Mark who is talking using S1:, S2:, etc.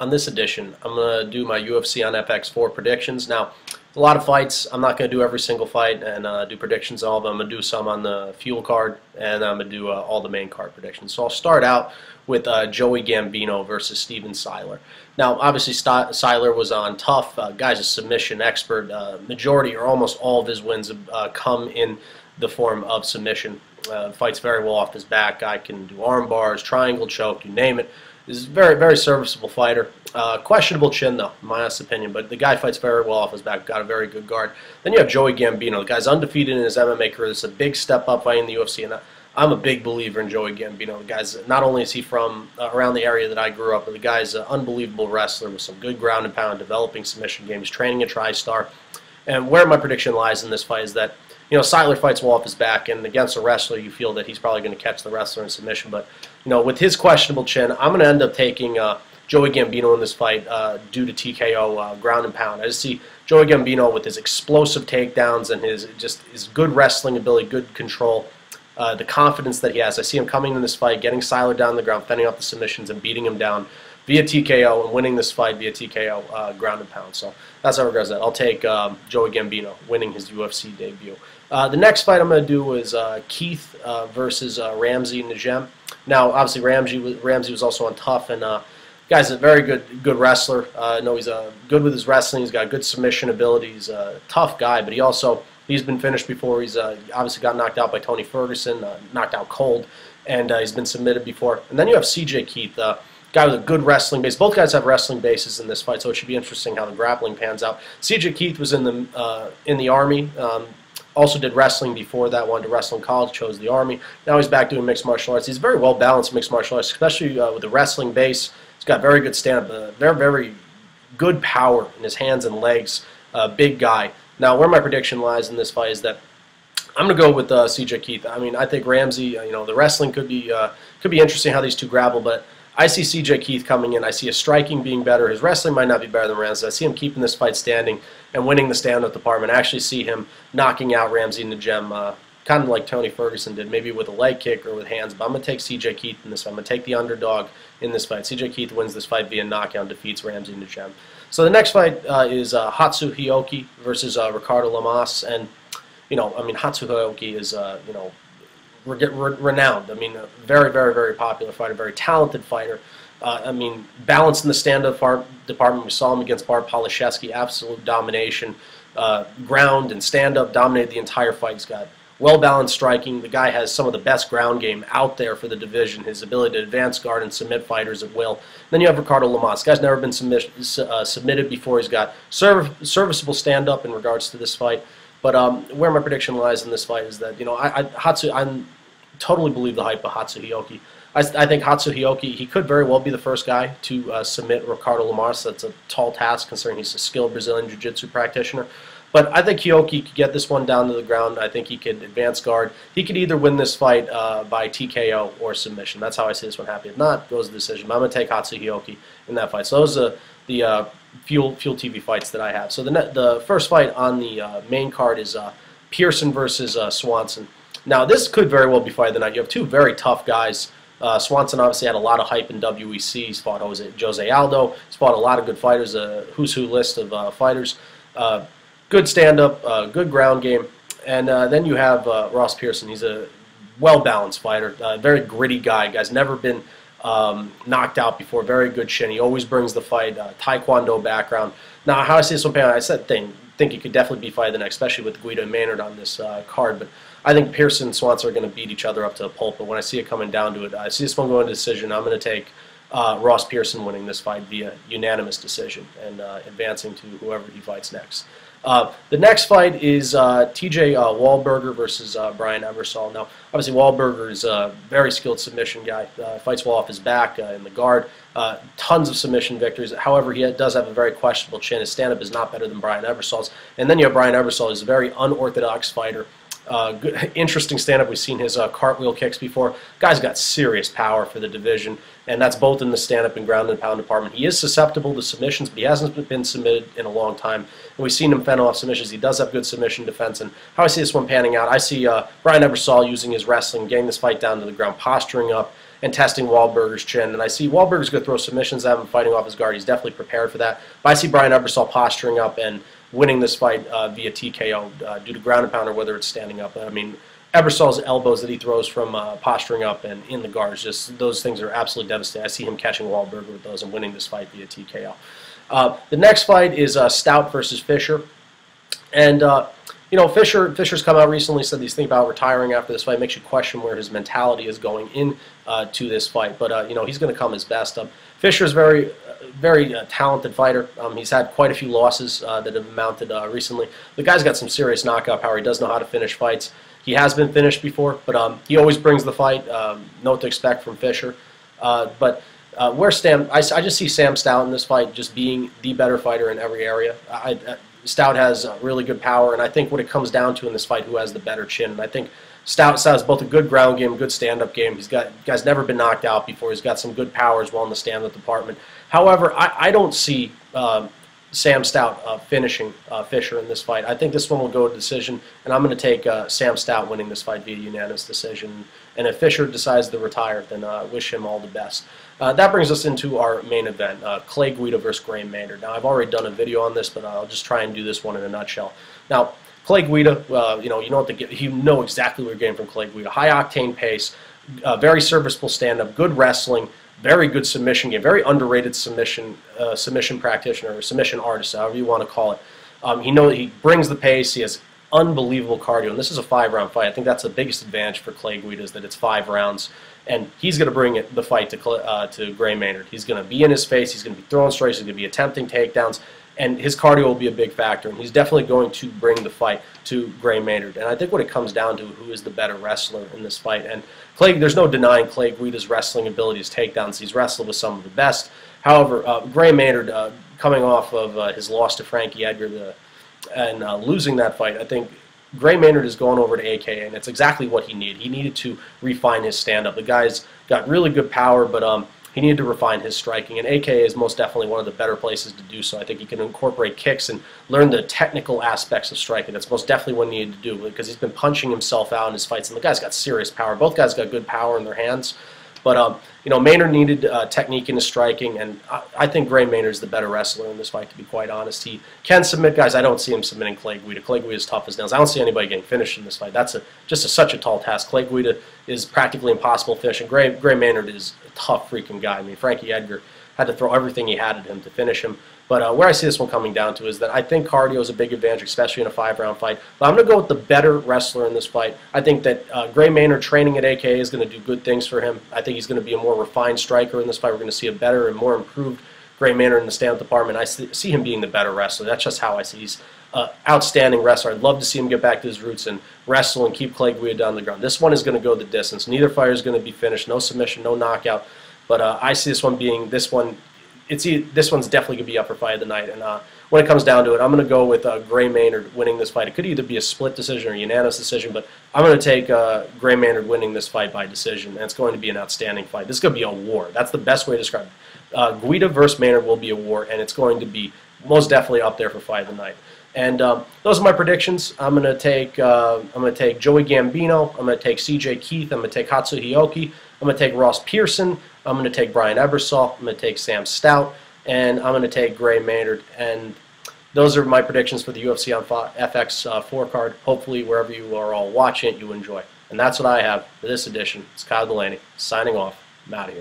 S1: On this edition, I'm going to do my UFC on FX4 predictions. Now, a lot of fights. I'm not going to do every single fight and do predictions on all of them. I'm going to do some on the fuel card, and I'm going to do all the main card predictions. So I'll start out with Joey Gambino versus Steven Siler. Now, obviously, Siler was on tough. Guy's a submission expert. Majority or almost all of his wins have come in the form of submission. Fights very well off his back. Guy can do arm bars, triangle choke, you name it. He's a very, very serviceable fighter. Questionable chin, though, in my honest opinion, but the guy fights very well off his back. Got a very good guard. Then you have Joey Gambino. The guy's undefeated in his MMA career. It's a big step up fighting in the UFC, and I'm a big believer in Joey Gambino. The guy's, not only is he from around the area that I grew up, but the guy's an unbelievable wrestler with some good ground and pound, developing submission games, training a tri-star. And where my prediction lies in this fight is that, Siler fights well off his back, and against a wrestler, you feel that he's probably going to catch the wrestler in submission. But, with his questionable chin, I'm going to end up taking Joey Gambino in this fight due to TKO, ground and pound. I just see Joey Gambino with his explosive takedowns and his good wrestling ability, good control, the confidence that he has. I see him coming in this fight, getting Siler down on the ground, fending off the submissions, and beating him down via TKO and winning this fight via TKO, ground and pound. So that's how it goes. I'll take Joey Gambino winning his UFC debut. The next fight I'm going to do is Keith versus Ramsey Najem. Now, obviously, Ramsey was also on tough, and guy's a very good wrestler. I know he's good with his wrestling. He's got good submission ability. He's a tough guy, but he's been finished before. He's obviously got knocked out by Tony Ferguson, knocked out cold, and he's been submitted before. And then you have CJ Keith, guy with a good wrestling base. Both guys have wrestling bases in this fight, so it should be interesting how the grappling pans out. CJ Keith was in the Army. Also did wrestling before that, wanted to wrestle in college, chose the Army. Now he's back doing mixed martial arts. He's very well balanced mixed martial arts, especially with the wrestling base. He's got very good stand-up, very, very good power in his hands and legs. Big guy. Now, where my prediction lies in this fight is that I'm going to go with CJ Keith. I mean, I think Ramsey, the wrestling could be interesting how these two grapple, but I see CJ Keith coming in. I see his striking being better. His wrestling might not be better than Ramsey. I see him keeping this fight standing and winning the stand-up department. I actually see him knocking out Ramsey Najem, kind of like Tony Ferguson did, maybe with a leg kick or with hands. But I'm going to take CJ Keith in this fight. I'm going to take the underdog in this fight. CJ Keith wins this fight via knockout and defeats Ramsey Najem. So the next fight is Hatsu Hioki versus Ricardo Lamas. And, Hatsu Hioki is, renowned. I mean, a very, very, very popular fighter, very talented fighter. Balanced in the stand-up department. We saw him against Bart Palashevsky, absolute domination. Ground and stand-up, dominated the entire fight. He's got well-balanced striking. The guy has some of the best ground game out there for the division. His ability to advance guard and submit fighters at will. Then you have Ricardo Lamas. This guy's never been submitted before. He's got serviceable stand-up in regards to this fight. But where my prediction lies in this fight is that, I totally believe the hype of Hatsu Hioki. I think Hatsu Hioki, he could very well be the first guy to submit Ricardo Lamas. That's a tall task considering he's a skilled Brazilian Jiu-Jitsu practitioner. But I think Hioki could get this one down to the ground. I think he could advance guard. He could either win this fight by TKO or submission. That's how I see this one happen. If not, goes to decision. But I'm going to take Hatsu Hioki in that fight. So those are the Fuel TV fights that I have. So the first fight on the main card is Pearson versus Swanson. Now, this could very well be fight of the night. You have two very tough guys. Swanson obviously had a lot of hype in WEC. He's fought Jose Aldo. He's fought a lot of good fighters, a who's who list of fighters. Good stand-up, good ground game. And then you have Ross Pearson. He's a well-balanced fighter, very gritty guy. Guy's never been knocked out before. Very good chin. He always brings the fight. Taekwondo background. Now, how I see this one playing, I think it could definitely be fight of the night, especially with Guida and Maynard on this card. But I think Pearson and Swanson are going to beat each other up to the pulp. But when I see it coming down to it, I see this one going to decision. I'm going to take Ross Pearson winning this fight via unanimous decision and advancing to whoever he fights next. The next fight is TJ Wahlberger versus Brian Ebersol. Now, obviously, Wahlberger is a very skilled submission guy. Fights well off his back in the guard. Tons of submission victories. However, he does have a very questionable chin. His stand-up is not better than Brian Ebersol's. And then you have Brian Ebersol, who's a very unorthodox fighter. Good, interesting stand-up. We've seen his cartwheel kicks before. Guy's got serious power for the division, and that's both in the stand-up and ground and pound department. He is susceptible to submissions, but he hasn't been submitted in a long time. And we've seen him fend off submissions. He does have good submission defense. And how I see this one panning out, I see Brian Ebersol using his wrestling, getting this fight down to the ground, posturing up, and testing Wahlberger's chin. And I see Wahlberger's going to throw submissions at him, fighting off his guard. He's definitely prepared for that. But I see Brian Ebersol posturing up and winning this fight via TKO due to ground and pound, or whether it's standing up. I mean, Ebersol's elbows that he throws from posturing up and in the guards, just those things are absolutely devastating. I see him catching Wahlberger with those and winning this fight via TKO. The next fight is Stout versus Fisher. And you know, Fisher's come out recently, said he's thinking about retiring after this fight. Makes you question where his mentality is going in to this fight. But you know, he's going to come his best. Fisher's very talented fighter. He's had quite a few losses that have mounted recently. The guy's got some serious knockout power. He does know how to finish fights. He has been finished before, but he always brings the fight. Know what to expect from Fisher. Where I just see Sam Stout in this fight just being the better fighter in every area. Stout has really good power, and I think what it comes down to in this fight, who has the better chin. And I think Stout has both a good ground game, good stand-up game. Guy's never been knocked out before. He's got some good power as well in the stand-up department. However, I don't see Sam Stout finishing Fisher in this fight. I think this one will go to decision, and I'm going to take Sam Stout winning this fight via unanimous decision. And if Fisher decides to retire, then wish him all the best. That brings us into our main event, Clay Guida versus Gray Maynard. Now, I've already done a video on this, but I'll just try and do this one in a nutshell. Now, Clay Guida, you know exactly what you're getting from Clay Guida. High-octane pace, very serviceable stand-up, good wrestling, very good submission game, very underrated submission practitioner, or submission artist, however you want to call it. He brings the pace. He has unbelievable cardio, and this is a 5-round fight. I think that's the biggest advantage for Clay Guida, is that it's 5 rounds, and he's going to bring the fight to Gray Maynard. He's going to be in his face. He's going to be throwing strikes. He's going to be attempting takedowns, and his cardio will be a big factor, and he's definitely going to bring the fight to Gray Maynard. And I think what it comes down to, who is the better wrestler in this fight. And there's no denying Clay Guida's wrestling abilities, takedowns. He's wrestled with some of the best. However, Gray Maynard, coming off of his loss to Frankie Edgar and losing that fight, I think Gray Maynard is going over to AKA, and it's exactly what he needed. He needed to refine his stand-up. The guy's got really good power, but he needed to refine his striking, and AKA is most definitely one of the better places to do so. I think he can incorporate kicks and learn the technical aspects of striking. That's most definitely what he needed to do, because he's been punching himself out in his fights, and the guy's got serious power. Both guys got good power in their hands, but Maynard needed technique in his striking, and I think Gray Maynard is the better wrestler in this fight, to be quite honest. He can submit guys. I don't see him submitting Clay Guida. Clay Guida is tough as nails. I don't see anybody getting finished in this fight. That's such a tall task. Clay Guida is practically impossible to finish, and Gray Maynard is a tough freaking guy. I mean, Frankie Edgar had to throw everything he had at him to finish him. But where I see this one coming down to is that I think cardio is a big advantage, especially in a 5-round fight. But I'm going to go with the better wrestler in this fight. I think that Gray Maynard training at AKA is going to do good things for him. I think he's going to be a more refined striker in this fight. We're going to see a better and more improved Gray Maynard in the stand-up department. I see him being the better wrestler. That's just how I see. He's an outstanding wrestler. I'd love to see him get back to his roots and wrestle and keep Clay Guida down the ground. This one is going to go the distance. Neither fighter is going to be finished. No submission, no knockout. But I see this one being this one's definitely going to be upper fight of the night. And when it comes down to it, I'm going to go with Gray Maynard winning this fight. It could either be a split decision or a unanimous decision, but I'm going to take Gray Maynard winning this fight by decision, and it's going to be an outstanding fight. This is going to be a war. That's the best way to describe it. Guida versus Maynard will be a war, and it's going to be most definitely up there for fight of the night. And those are my predictions. I'm going to take Joey Gambino. I'm going to take C.J. Keith. I'm going to take Hatsuhi Oki. I'm going to take Ross Pearson. I'm going to take Brian Ebersol. I'm going to take Sam Stout. And I'm going to take Gray Maynard. And those are my predictions for the UFC on FX 4 card. Hopefully, wherever you are all watching it, you enjoy. And that's what I have for this edition. It's Kyle Delaney signing off. I'm out of here.